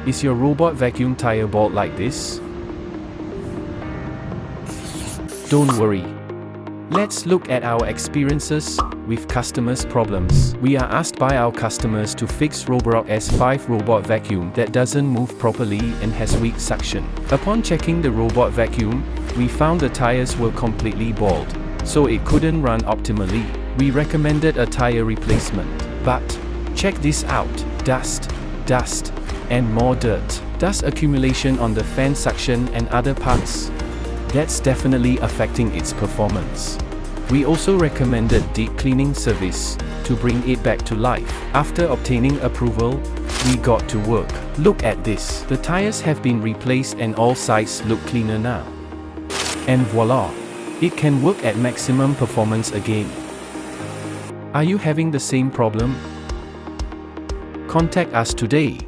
Is your robot vacuum tire bald like this? Don't worry. Let's look at our experiences with customers' problems. We are asked by our customers to fix Roborock S5 robot vacuum that doesn't move properly and has weak suction. Upon checking the robot vacuum, we found the tires were completely bald, so it couldn't run optimally. We recommended a tire replacement. But check this out: dust, and more dirt. Dust accumulation on the fan suction and other parts. That's definitely affecting its performance. We also recommended deep cleaning service to bring it back to life. After obtaining approval, we got to work. Look at this. The tires have been replaced and all sides look cleaner now. And voila! It can work at maximum performance again. Are you having the same problem? Contact us today.